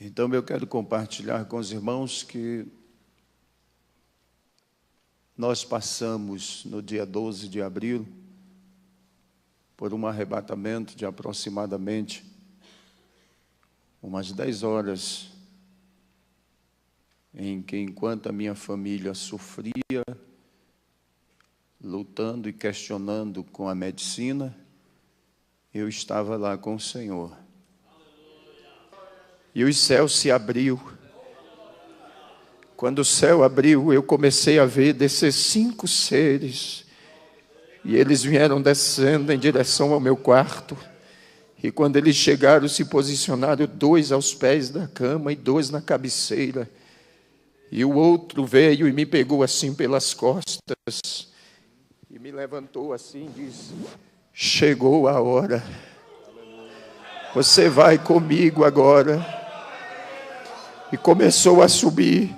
Então eu quero compartilhar com os irmãos que nós passamos no dia 12 de abril por um arrebatamento de aproximadamente umas 10 horas, em que enquanto a minha família sofria, lutando e questionando com a medicina, eu estava lá com o Senhor. E os céus se abriu. Quando o céu abriu, eu comecei a ver descer 5 seres. E eles vieram descendo em direção ao meu quarto. E quando eles chegaram, se posicionaram 2 aos pés da cama e 2 na cabeceira. E o outro veio e me pegou assim pelas costas. E me levantou assim e disse: chegou a hora. Você vai comigo agora. E começou a subir.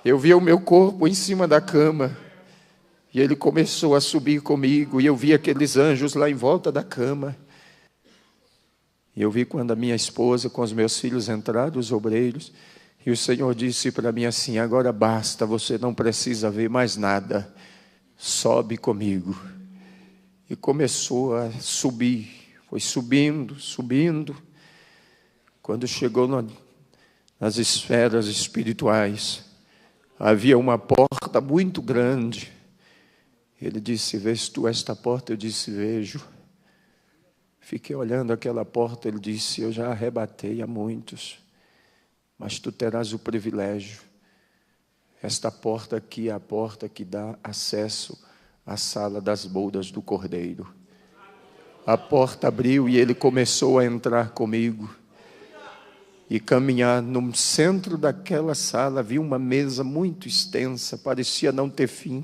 Eu vi o meu corpo em cima da cama. E ele começou a subir comigo. E eu vi aqueles anjos lá em volta da cama. E eu vi quando a minha esposa com os meus filhos entraram, os obreiros. E o Senhor disse para mim assim: agora basta, você não precisa ver mais nada. Sobe comigo. E começou a subir. Foi subindo, subindo. Quando chegou nas esferas espirituais, havia uma porta muito grande. Ele disse: vês tu esta porta? Eu disse: vejo. Fiquei olhando aquela porta. Ele disse: eu já arrebatei a muitos, mas tu terás o privilégio. Esta porta aqui é a porta que dá acesso à sala das bodas do Cordeiro. A porta abriu e ele começou a entrar comigo. E caminhar no centro daquela sala, havia uma mesa muito extensa, parecia não ter fim.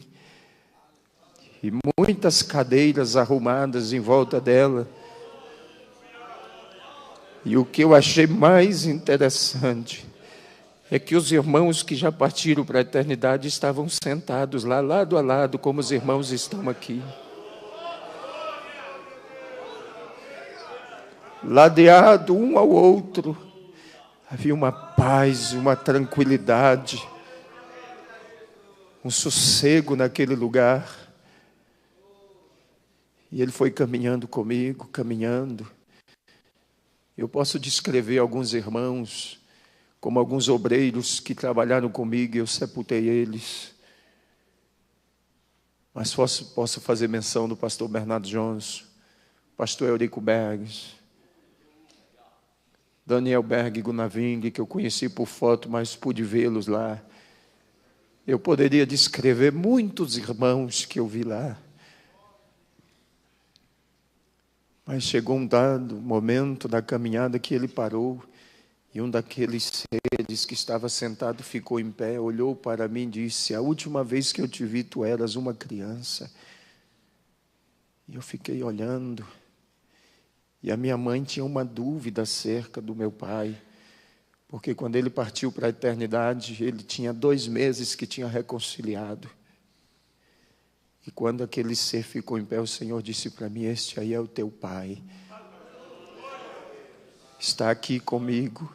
E muitas cadeiras arrumadas em volta dela. E o que eu achei mais interessante é que os irmãos que já partiram para a eternidade estavam sentados lá, lado a lado, como os irmãos estão aqui. Ladeado um ao outro. Havia uma paz, uma tranquilidade, um sossego naquele lugar. E ele foi caminhando comigo, caminhando. Eu posso descrever alguns irmãos, como alguns obreiros que trabalharam comigo, e eu sepultei eles. Mas posso fazer menção do pastor Bernardo Jones, pastor Eurico Berges, Daniel Berg Gunaving, que eu conheci por foto, mas pude vê-los lá. Eu poderia descrever muitos irmãos que eu vi lá. Mas chegou um dado momento da caminhada que ele parou, e um daqueles seres que estava sentado ficou em pé, olhou para mim e disse: a última vez que eu te vi, tu eras uma criança. E eu fiquei olhando. E a minha mãe tinha uma dúvida acerca do meu pai, porque quando ele partiu para a eternidade, ele tinha 2 meses que tinha reconciliado. E quando aquele ser ficou em pé, o Senhor disse para mim: este aí é o teu pai. Está aqui comigo.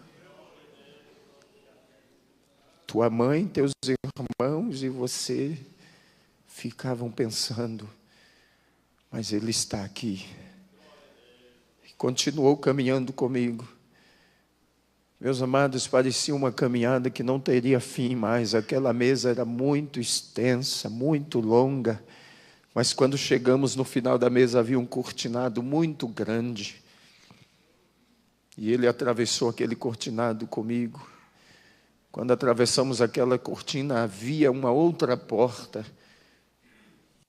Tua mãe, teus irmãos e você ficavam pensando, mas ele está aqui. Continuou caminhando comigo. Meus amados, parecia uma caminhada que não teria fim mais. Aquela mesa era muito extensa, muito longa. Mas quando chegamos no final da mesa, havia um cortinado muito grande. E ele atravessou aquele cortinado comigo. Quando atravessamos aquela cortina, havia uma outra porta.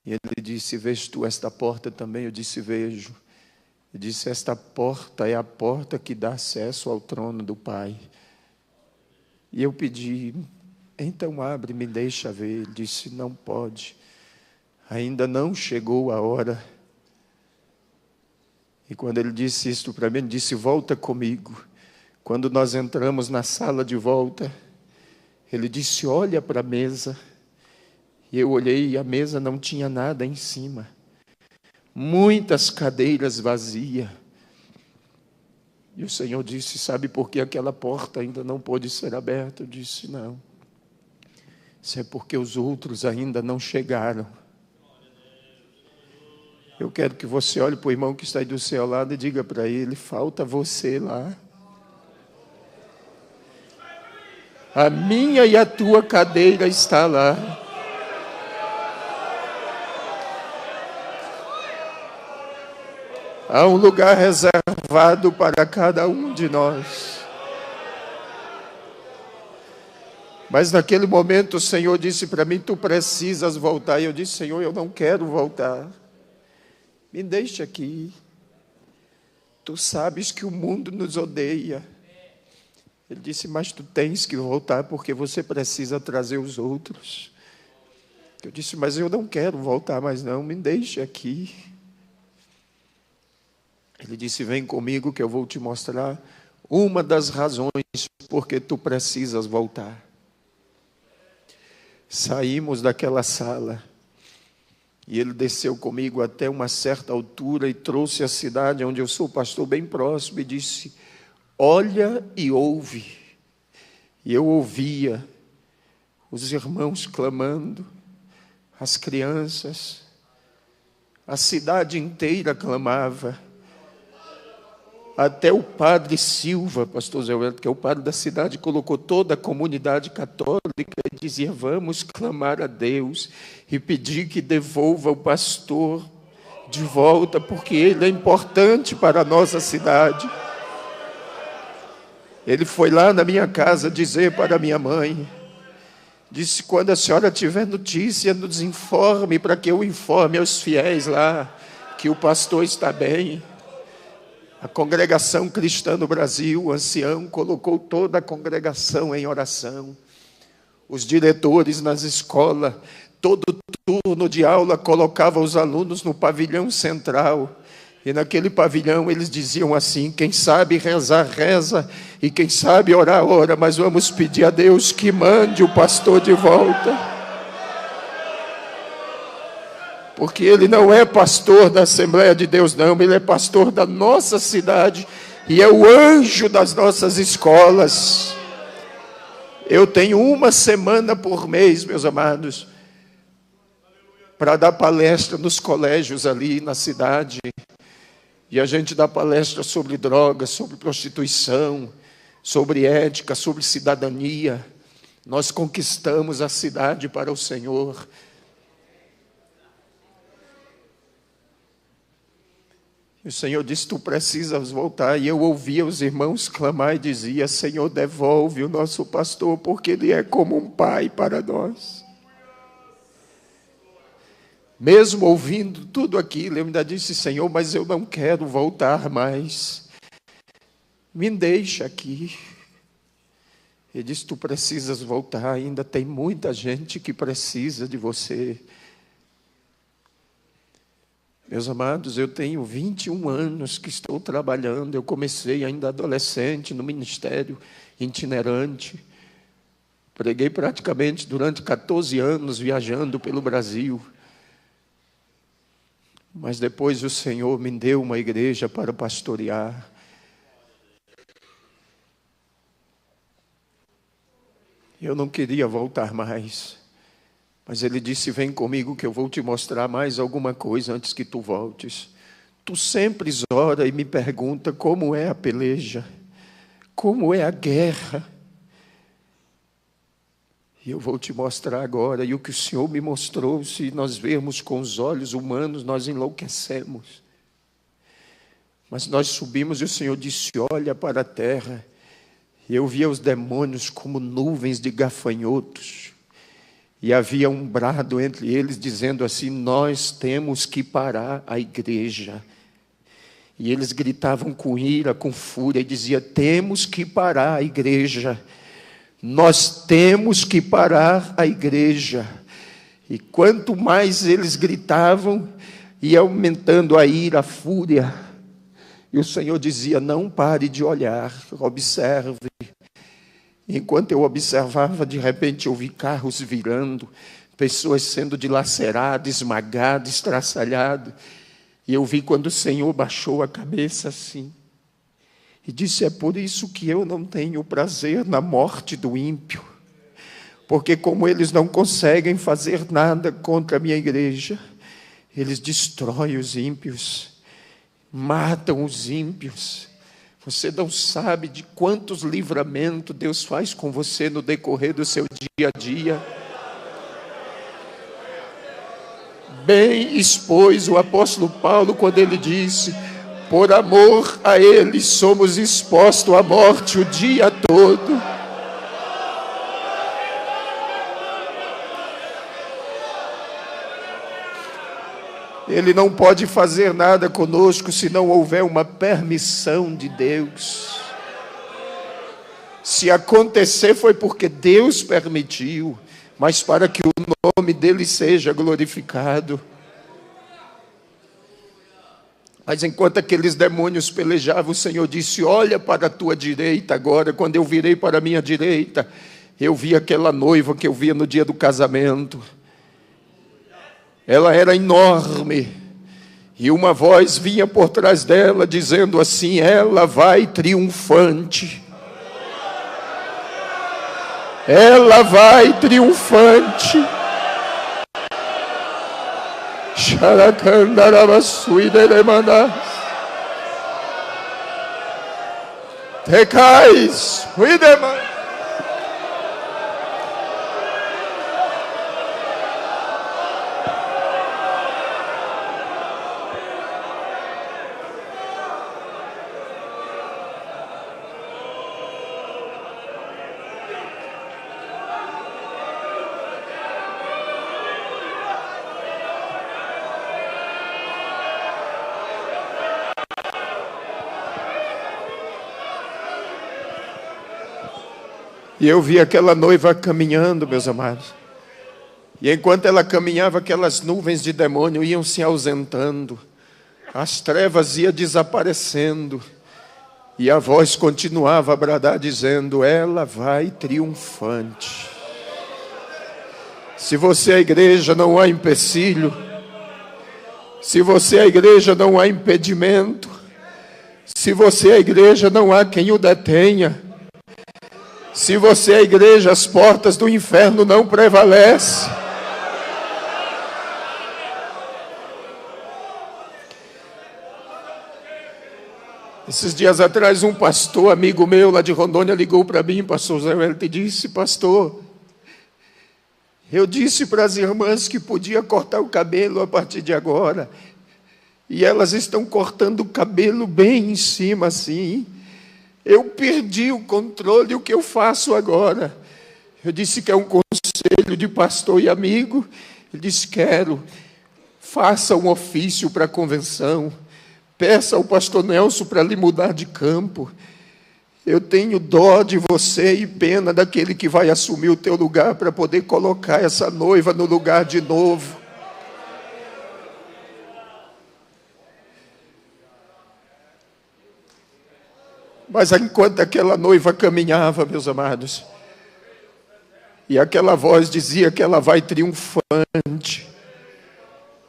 E ele disse: vês tu esta porta também? Eu disse: vejo. Ele disse: esta porta é a porta que dá acesso ao trono do Pai. E eu pedi: então abre, me deixa ver. Ele disse: não pode, ainda não chegou a hora. E quando ele disse isto para mim, ele disse: volta comigo. Quando nós entramos na sala de volta, ele disse: olha para a mesa. E eu olhei e a mesa não tinha nada em cima. Muitas cadeiras vazias. E o Senhor disse: sabe por que aquela porta ainda não pôde ser aberta? Eu disse: não. Isso é porque os outros ainda não chegaram. Eu quero que você olhe para o irmão que está aí do seu lado e diga para ele: falta você lá. A minha e a tua cadeira está lá. Há um lugar reservado para cada um de nós. Mas naquele momento o Senhor disse para mim: tu precisas voltar. E eu disse: Senhor, eu não quero voltar. Me deixe aqui. Tu sabes que o mundo nos odeia. Ele disse: mas tu tens que voltar porque você precisa trazer os outros. Eu disse: mas eu não quero voltar mais não, me deixe aqui. Ele disse: vem comigo que eu vou te mostrar uma das razões porque tu precisas voltar. Saímos daquela sala e ele desceu comigo até uma certa altura e trouxe a cidade onde eu sou pastor bem próximo e disse: olha e ouve. E eu ouvia os irmãos clamando, as crianças, a cidade inteira clamava. Até o padre Silva, pastor Zé Wellington, que é o padre da cidade, colocou toda a comunidade católica e dizia: vamos clamar a Deus e pedir que devolva o pastor de volta, porque ele é importante para a nossa cidade. Ele foi lá na minha casa dizer para minha mãe, disse: quando a senhora tiver notícia, nos informe, para que eu informe aos fiéis lá, que o pastor está bem. A congregação cristã no Brasil, o ancião, colocou toda a congregação em oração. Os diretores nas escolas, todo turno de aula, colocavam os alunos no pavilhão central. E naquele pavilhão eles diziam assim: quem sabe rezar, reza, e quem sabe orar, ora, mas vamos pedir a Deus que mande o pastor de volta. Porque ele não é pastor da Assembleia de Deus, não, ele é pastor da nossa cidade e é o anjo das nossas escolas. Eu tenho uma semana por mês, meus amados, para dar palestra nos colégios ali na cidade. E a gente dá palestra sobre drogas, sobre prostituição, sobre ética, sobre cidadania. Nós conquistamos a cidade para o Senhor. E o Senhor disse: tu precisas voltar. E eu ouvia os irmãos clamar e dizia: Senhor, devolve o nosso pastor, porque ele é como um pai para nós. Mesmo ouvindo tudo aquilo, eu ainda disse: Senhor, mas eu não quero voltar mais. Me deixa aqui. Ele disse: tu precisas voltar, ainda tem muita gente que precisa de você. Meus amados, eu tenho 21 anos que estou trabalhando. Eu comecei ainda adolescente no ministério itinerante. Preguei praticamente durante 14 anos viajando pelo Brasil. Mas depois o Senhor me deu uma igreja para pastorear. Eu não queria voltar mais. Mas ele disse: vem comigo que eu vou te mostrar mais alguma coisa antes que tu voltes. Tu sempre ora e me pergunta como é a peleja, como é a guerra. E eu vou te mostrar agora. E o que o Senhor me mostrou, se nós vermos com os olhos humanos, nós enlouquecemos. Mas nós subimos e o Senhor disse: olha para a terra. E eu via os demônios como nuvens de gafanhotos. E havia um brado entre eles dizendo assim: nós temos que parar a igreja. E eles gritavam com ira, com fúria, e diziam: temos que parar a igreja. Nós temos que parar a igreja. E quanto mais eles gritavam, ia aumentando a ira, a fúria. E o Senhor dizia: não pare de olhar, observe. Enquanto eu observava, de repente eu vi carros virando, pessoas sendo dilaceradas, esmagadas, estraçalhadas. E eu vi quando o Senhor baixou a cabeça assim. E disse: é por isso que eu não tenho prazer na morte do ímpio, porque como eles não conseguem fazer nada contra a minha igreja, eles destroem os ímpios, matam os ímpios. Você não sabe de quantos livramentos Deus faz com você no decorrer do seu dia a dia. Bem expôs o apóstolo Paulo quando ele disse: por amor a ele somos expostos à morte o dia todo. Ele não pode fazer nada conosco se não houver uma permissão de Deus. Se acontecer foi porque Deus permitiu, mas para que o nome dele seja glorificado. Mas enquanto aqueles demônios pelejavam, o Senhor disse: olha para a tua direita agora. Quando eu virei para a minha direita, eu vi aquela noiva que eu via no dia do casamento. Ela era enorme, e uma voz vinha por trás dela, dizendo assim: ela vai triunfante. Ela vai triunfante. Xaracandarabassuideremanás. Tecais, uidemanás. E eu vi aquela noiva caminhando, meus amados. E enquanto ela caminhava, aquelas nuvens de demônio iam se ausentando. As trevas iam desaparecendo. E a voz continuava a bradar, dizendo: ela vai triunfante. Se você é a igreja, não há empecilho. Se você é a igreja, não há impedimento. Se você é a igreja, não há quem o detenha. Se você é a igreja, as portas do inferno não prevalecem. Esses dias atrás, um pastor, amigo meu lá de Rondônia, ligou para mim, pastor Zé Wellington, e disse: pastor, eu disse para as irmãs que podia cortar o cabelo a partir de agora, e elas estão cortando o cabelo bem em cima assim. Eu perdi o controle, o que eu faço agora? Eu disse que é um conselho de pastor e amigo. Ele disse: quero. Faça um ofício para a convenção. Peça ao pastor Nelson para lhe mudar de campo. Eu tenho dó de você e pena daquele que vai assumir o teu lugar para poder colocar essa noiva no lugar de novo. Mas enquanto aquela noiva caminhava, meus amados, e aquela voz dizia que ela vai triunfante,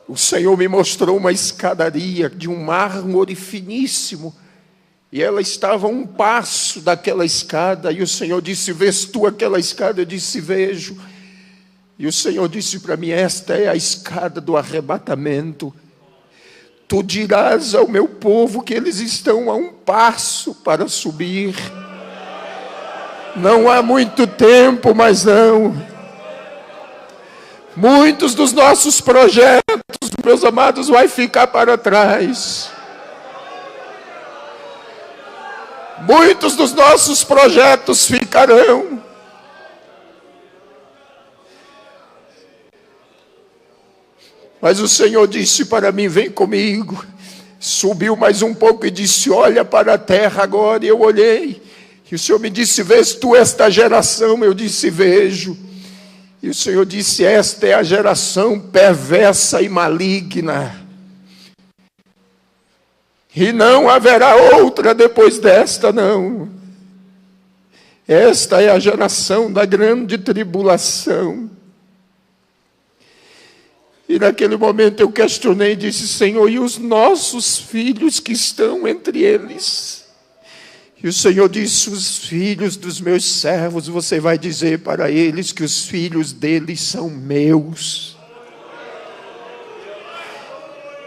o Senhor me mostrou uma escadaria de um mármore finíssimo, e ela estava a um passo daquela escada, e o Senhor disse: vês tu aquela escada? Eu disse: vejo. E o Senhor disse para mim: esta é a escada do arrebatamento. Tu dirás ao meu povo que eles estão a um passo para subir. Não há muito tempo, mas não. Muitos dos nossos projetos, meus amados, vai ficar para trás. Muitos dos nossos projetos ficarão. Mas o Senhor disse para mim: vem comigo. Subiu mais um pouco e disse: olha para a terra agora. E eu olhei. E o Senhor me disse: vês tu esta geração? Eu disse: vejo. E o Senhor disse: esta é a geração perversa e maligna. E não haverá outra depois desta, não. Esta é a geração da grande tribulação. E naquele momento eu questionei e disse: Senhor, e os nossos filhos que estão entre eles? E o Senhor disse: os filhos dos meus servos, você vai dizer para eles que os filhos deles são meus.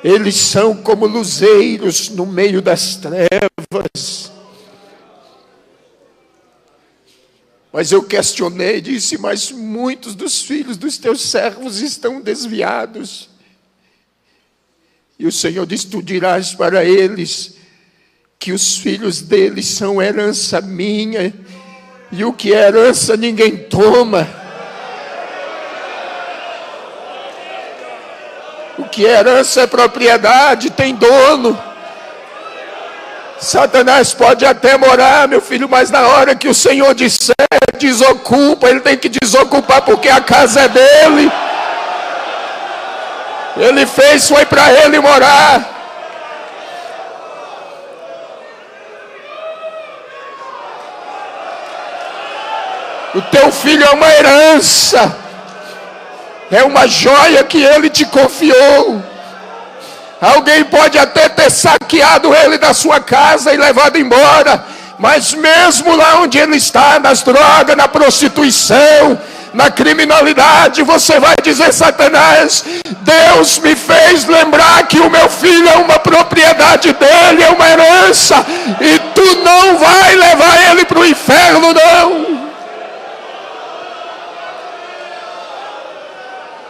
Eles são como luzeiros no meio das trevas. Mas eu questionei e disse: mas muitos dos filhos dos teus servos estão desviados. E o Senhor disse: tu dirás para eles que os filhos deles são herança minha, e o que é herança ninguém toma. O que é herança é propriedade, tem dono. Satanás pode até morar, meu filho, mas na hora que o Senhor disser desocupa, ele tem que desocupar, porque a casa é dele. Ele fez, foi para ele morar. O teu filho é uma herança, é uma joia que ele te confiou. Alguém pode até ter saqueado ele da sua casa e levado embora, mas mesmo lá onde ele está, nas drogas, na prostituição, na criminalidade, você vai dizer: Satanás, Deus me fez lembrar que o meu filho é uma propriedade dele, é uma herança, e tu não vai levar ele para o inferno, não.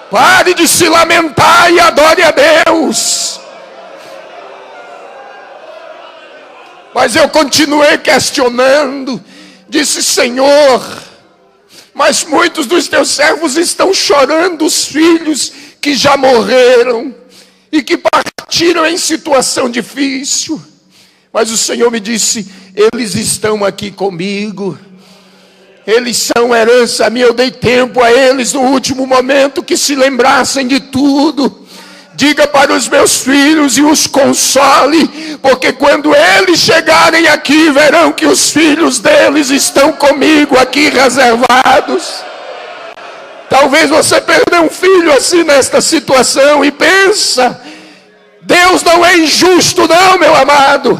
Pare de se lamentar e adore a Deus. Mas eu continuei questionando. Disse: Senhor, mas muitos dos teus servos estão chorando os filhos que já morreram e que partiram em situação difícil. Mas o Senhor me disse: eles estão aqui comigo. Eles são herança minha. Eu dei tempo a eles no último momento que se lembrassem de tudo. Diga para os meus filhos e os console, porque quando eles chegarem aqui, verão que os filhos deles estão comigo aqui reservados. Talvez você perdeu um filho assim nesta situação e pensa: Deus não é injusto não, meu amado.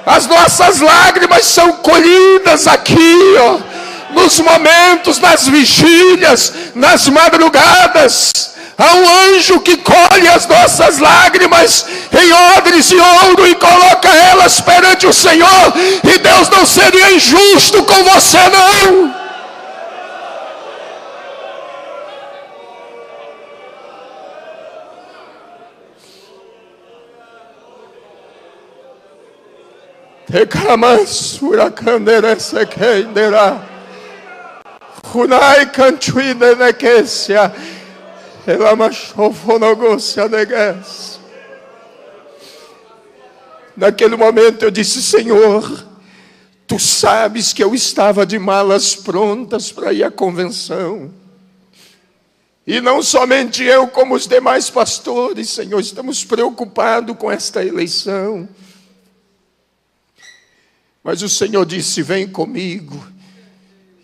As nossas lágrimas são colhidas aqui, ó, nos momentos, nas vigílias, nas madrugadas. Há um anjo que colhe as nossas lágrimas em odres de ouro e coloca elas perante o Senhor. E Deus não seria injusto com você, não. Tekamansura kanderese kendera. Hunai kanchuide nekesia. Naquele momento eu disse: Senhor, tu sabes que eu estava de malas prontas para ir à convenção. E não somente eu, como os demais pastores, Senhor, estamos preocupados com esta eleição. Mas o Senhor disse: vem comigo,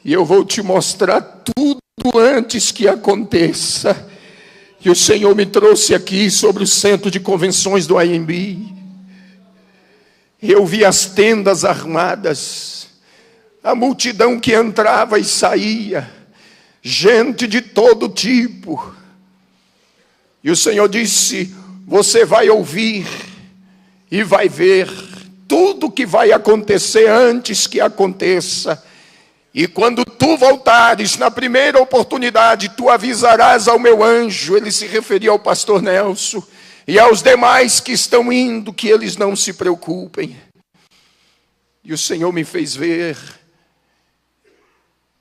e eu vou te mostrar tudo antes que aconteça. E o Senhor me trouxe aqui sobre o centro de convenções do AMB. Eu vi as tendas armadas, a multidão que entrava e saía, gente de todo tipo. E o Senhor disse: você vai ouvir e vai ver tudo que vai acontecer antes que aconteça. E quando tu voltares, na primeira oportunidade, tu avisarás ao meu anjo. Ele se referia ao pastor Nelson e aos demais que estão indo, que eles não se preocupem. E o Senhor me fez ver.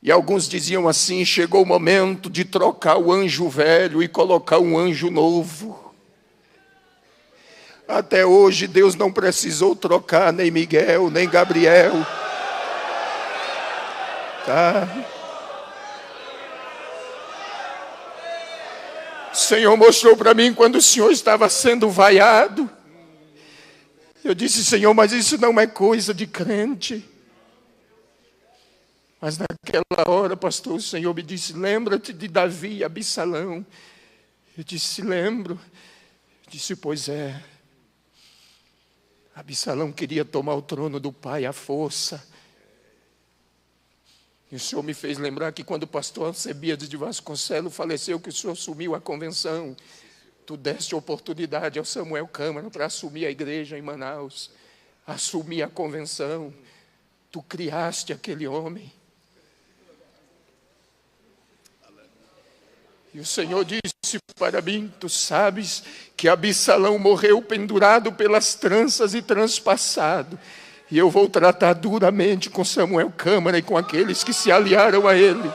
E alguns diziam assim: chegou o momento de trocar o anjo velho e colocar um anjo novo. Até hoje Deus não precisou trocar nem Miguel, nem Gabriel. Tá? O Senhor mostrou para mim quando o Senhor estava sendo vaiado. Eu disse: Senhor, mas isso não é coisa de crente. Mas naquela hora, pastor, o Senhor me disse: lembra-te de Davi e Absalão. Eu disse: lembro. Eu disse: pois é. Absalão queria tomar o trono do pai à força. E o Senhor me fez lembrar que quando o pastor Alcebiades de Vasconcelos faleceu, que o Senhor assumiu a convenção, tu deste oportunidade ao Samuel Câmara para assumir a igreja em Manaus, assumir a convenção. Tu criaste aquele homem. E o Senhor disse para mim, tu sabes que Absalão morreu pendurado pelas tranças e transpassado. E eu vou tratar duramente com Samuel Câmara e com aqueles que se aliaram a ele.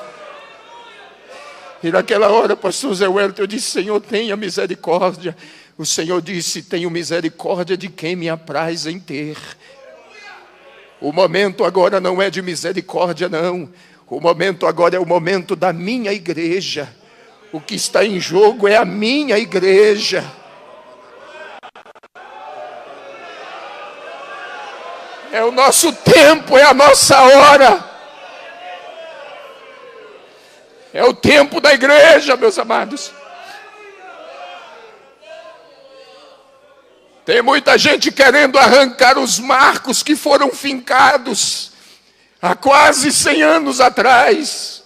E naquela hora, pastor Zé Wellington, eu disse, Senhor, tenha misericórdia. O Senhor disse, tenho misericórdia de quem me apraz em ter. O momento agora não é de misericórdia, não. O momento agora é o momento da minha igreja. O que está em jogo é a minha igreja. É o nosso tempo, é a nossa hora. É o tempo da igreja, meus amados. Tem muita gente querendo arrancar os marcos que foram fincados há quase 100 anos atrás.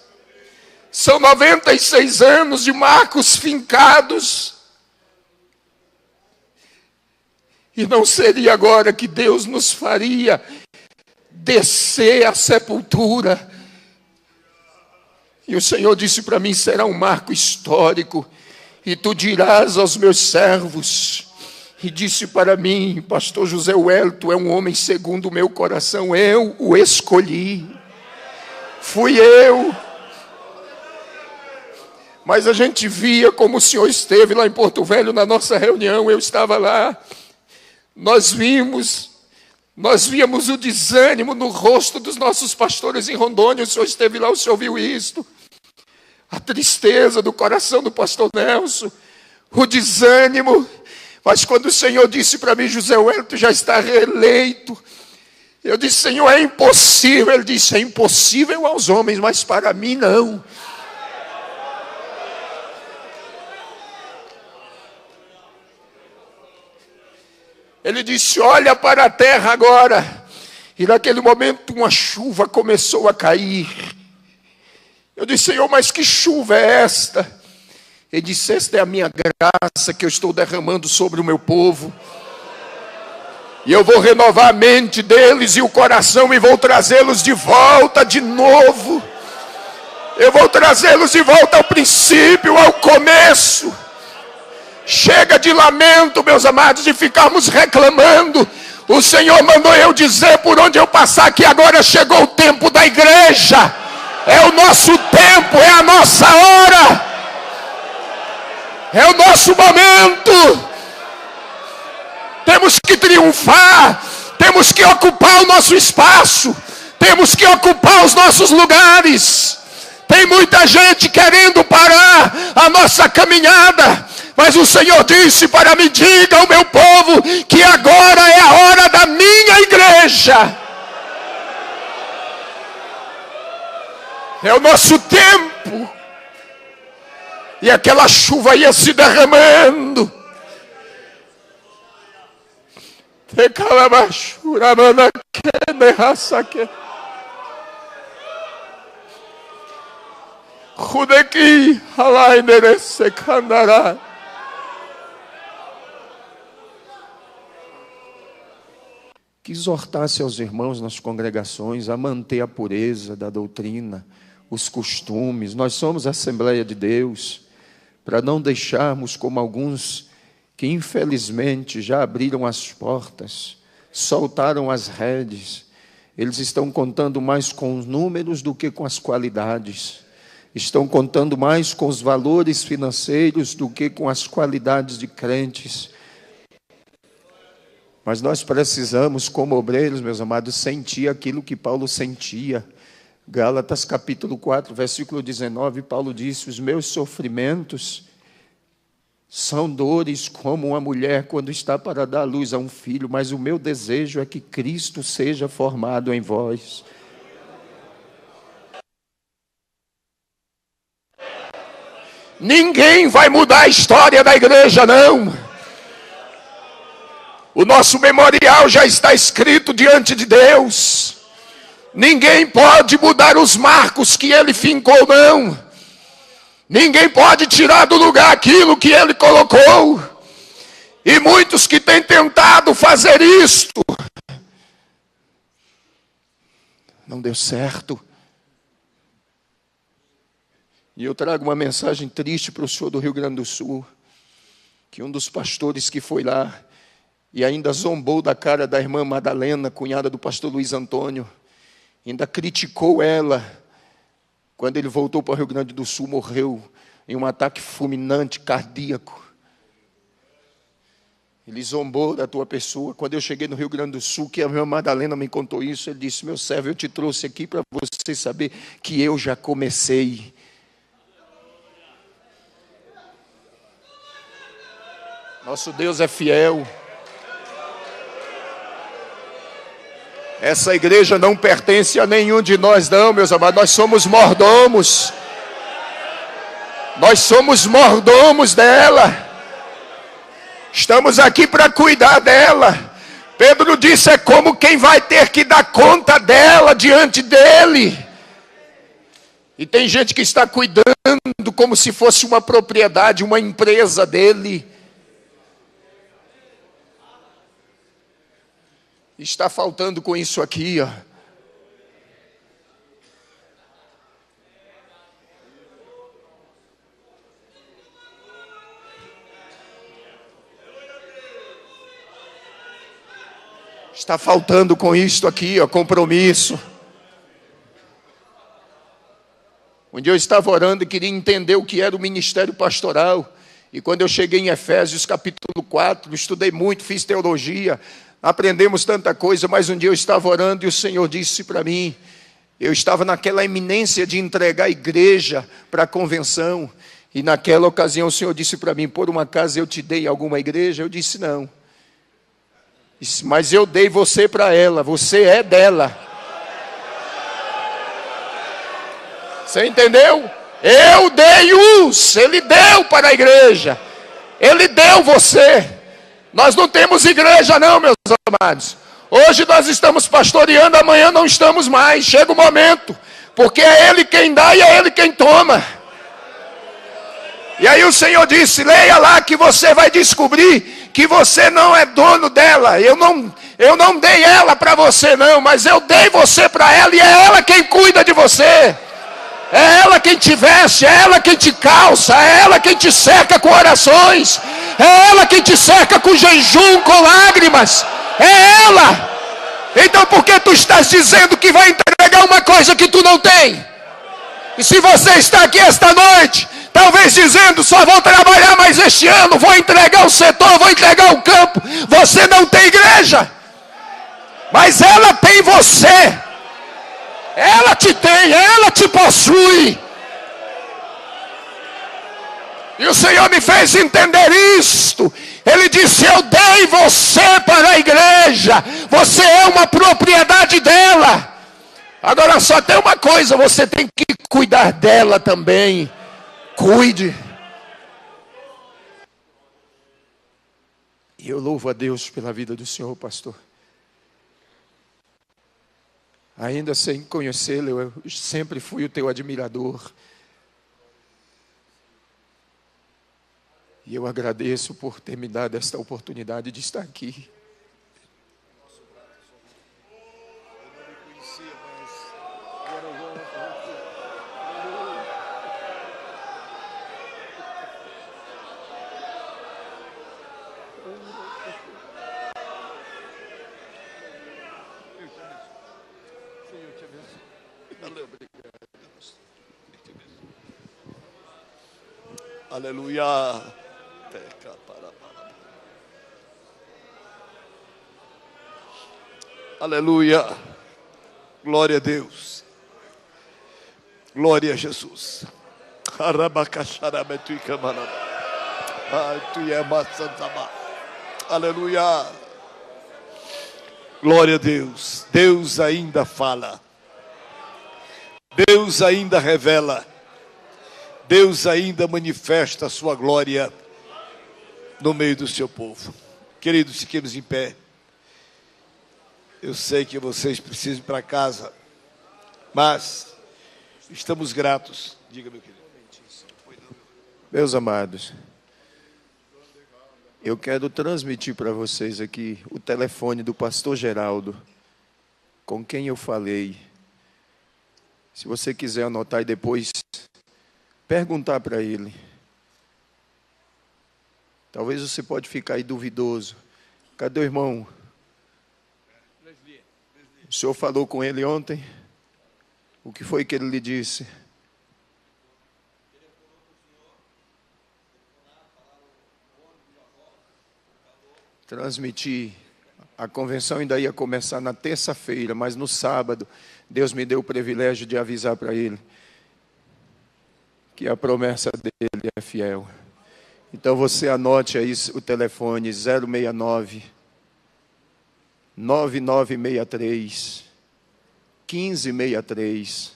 São 96 anos de marcos fincados. E não seria agora que Deus nos faria descer à sepultura. E o Senhor disse para mim, será um marco histórico. E tu dirás aos meus servos. E disse para mim, pastor José Wellington é um homem segundo o meu coração. Eu o escolhi. Fui eu. Mas a gente via como o senhor esteve lá em Porto Velho na nossa reunião. Eu estava lá. Nós víamos o desânimo no rosto dos nossos pastores em Rondônia. O senhor esteve lá, o senhor viu isto. A tristeza do coração do pastor Nelson. O desânimo. Mas quando o Senhor disse para mim, José Wellington já está reeleito. Eu disse, Senhor, é impossível. Ele disse, é impossível aos homens, mas para mim não. Ele disse, olha para a terra agora. E naquele momento uma chuva começou a cair. Eu disse, Senhor, mas que chuva é esta? Ele disse, esta é a minha graça que eu estou derramando sobre o meu povo. E eu vou renovar a mente deles e o coração e vou trazê-los de volta de novo. Eu vou trazê-los de volta ao princípio, ao começo. Chega de lamento, meus amados, de ficarmos reclamando. O Senhor mandou eu dizer por onde eu passar que agora chegou o tempo da igreja. É o nosso tempo, é a nossa hora. É o nosso momento. Temos que triunfar. Temos que ocupar o nosso espaço. Temos que ocupar os nossos lugares. Tem muita gente querendo parar a nossa caminhada. Mas o Senhor disse para mim, diga ao meu povo que agora é a hora da minha igreja. É o nosso tempo. E aquela chuva ia se derramando. Que exortasse aos irmãos nas congregações a manter a pureza da doutrina, os costumes. Nós somos a Assembleia de Deus, para não deixarmos como alguns que infelizmente já abriram as portas, soltaram as redes. Eles estão contando mais com os números do que com as qualidades. Estão contando mais com os valores financeiros do que com as qualidades de crentes. Mas nós precisamos, como obreiros, meus amados, sentir aquilo que Paulo sentia. Gálatas capítulo 4, versículo 19, Paulo disse, os meus sofrimentos são dores como uma mulher quando está para dar luz a um filho, mas o meu desejo é que Cristo seja formado em vós. Ninguém vai mudar a história da igreja, não. O nosso memorial já está escrito diante de Deus. Ninguém pode mudar os marcos que ele fincou, não. Ninguém pode tirar do lugar aquilo que ele colocou. E muitos que têm tentado fazer isto, não deu certo. E eu trago uma mensagem triste para o senhor do Rio Grande do Sul, que um dos pastores que foi lá, e ainda zombou da cara da irmã Madalena, cunhada do pastor Luiz Antônio, ainda criticou ela, quando ele voltou para o Rio Grande do Sul, morreu em um ataque fulminante, cardíaco. Ele zombou da tua pessoa. Quando eu cheguei no Rio Grande do Sul, que a minha Madalena me contou isso, ele disse: meu servo, eu te trouxe aqui para você saber que eu já comecei. Nosso Deus é fiel. Essa igreja não pertence a nenhum de nós, não, meus amados. Nós somos mordomos. Nós somos mordomos dela. Estamos aqui para cuidar dela. Pedro disse: é como quem vai ter que dar conta dela diante dele. E tem gente que está cuidando como se fosse uma propriedade, uma empresa dele. Está faltando com isso aqui, ó. Está faltando com isto aqui, ó, compromisso. Um dia eu estava orando e queria entender o que era o ministério pastoral. E quando eu cheguei em Efésios capítulo 4, estudei muito, fiz teologia, aprendemos tanta coisa, mas um dia eu estava orando e o Senhor disse para mim, eu estava naquela iminência de entregar a igreja para a convenção, e naquela ocasião o Senhor disse para mim: por uma acaso eu te dei alguma igreja? Eu disse: não. Disse: mas eu dei você para ela, você é dela. Você entendeu? Eu dei ele deu para a igreja, ele deu você. Nós não temos igreja não, meus amados. Hoje nós estamos pastoreando, amanhã não estamos mais. Chega o momento, porque é ele quem dá e é ele quem toma. E aí o Senhor disse: leia lá que você vai descobrir que você não é dono dela. Eu não dei ela para você não, mas eu dei você para ela, e é ela quem cuida de você. É ela quem te veste, é ela quem te calça, é ela quem te cerca com orações, é ela quem te cerca com jejum, com lágrimas, é ela. Então por que tu estás dizendo que vai entregar uma coisa que tu não tem? E se você está aqui esta noite, talvez dizendo: só vou trabalhar mais este ano, vou entregar o setor, vou entregar o campo, você não tem igreja, mas ela tem você. Ela te tem, ela te possui. E o Senhor me fez entender isto. Ele disse: eu dei você para a igreja, você é uma propriedade dela. Agora só tem uma coisa, você tem que cuidar dela também. Cuide. E eu louvo a Deus pela vida do senhor, pastor. Ainda sem conhecê-lo, eu sempre fui o teu admirador. E eu agradeço por ter me dado esta oportunidade de estar aqui. Aleluia. Aleluia. Glória a Deus. Glória a Jesus. Aleluia. Glória a Deus. Deus ainda fala. Deus ainda revela. Deus ainda manifesta a sua glória no meio do seu povo. Queridos, fiquemos em pé. Eu sei que vocês precisam ir para casa, Mas estamos gratos. Diga, meu querido. Meus amados, eu quero transmitir para vocês aqui o telefone do pastor Geraldo, com quem eu falei. Se você quiser anotar e depois perguntar para ele. Talvez você pode ficar aí duvidoso. Cadê o irmão? O senhor falou com ele ontem? O que foi que ele lhe disse? Transmitir. A convenção ainda ia começar na terça-feira, mas no sábado, Deus me deu o privilégio de avisar para ele que a promessa dele é fiel. Então você anote aí o telefone 069 9963 1563.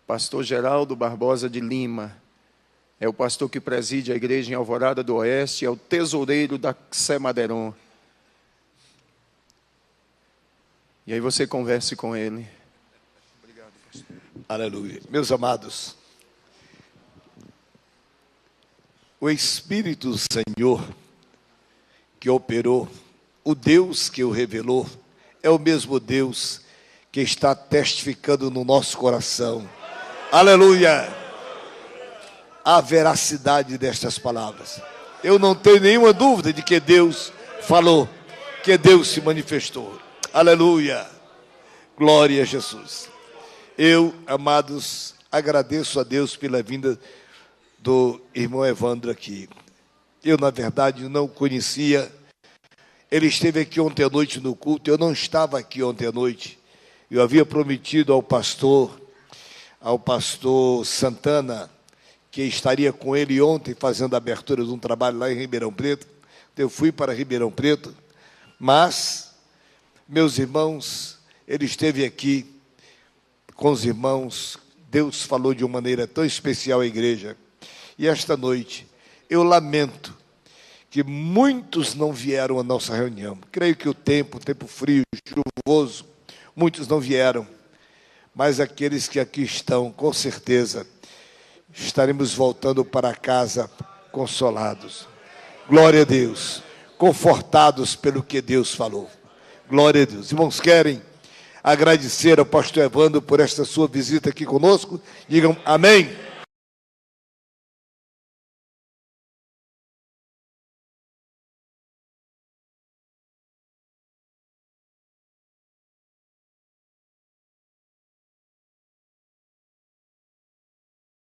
Pastor Geraldo Barbosa de Lima. É o pastor que preside a igreja em Alvorada do Oeste, é o tesoureiro da Semaderon. E aí você converse com ele. Obrigado, pastor. Aleluia. Meus amados, o Espírito do Senhor que operou, o Deus que o revelou, é o mesmo Deus que está testificando no nosso coração. Aleluia! A veracidade destas palavras. Eu não tenho nenhuma dúvida de que Deus falou, que Deus se manifestou. Aleluia! Glória a Jesus. Eu, amados, agradeço a Deus pela vinda do irmão Evandro aqui. Eu, na verdade, não o conhecia. Ele esteve aqui ontem à noite no culto. Eu não estava aqui ontem à noite. Eu havia prometido ao pastor Santana, que estaria com ele ontem fazendo a abertura de um trabalho lá em Ribeirão Preto. Eu fui para Ribeirão Preto, mas, meus irmãos, ele esteve aqui com os irmãos. Deus falou de uma maneira tão especial à igreja. E esta noite, eu lamento que muitos não vieram à nossa reunião. Creio que o tempo frio, chuvoso, muitos não vieram. Mas aqueles que aqui estão, com certeza, estaremos voltando para casa consolados. Glória a Deus. Confortados pelo que Deus falou. Glória a Deus. Irmãos, querem agradecer ao pastor Evandro por esta sua visita aqui conosco? Digam amém.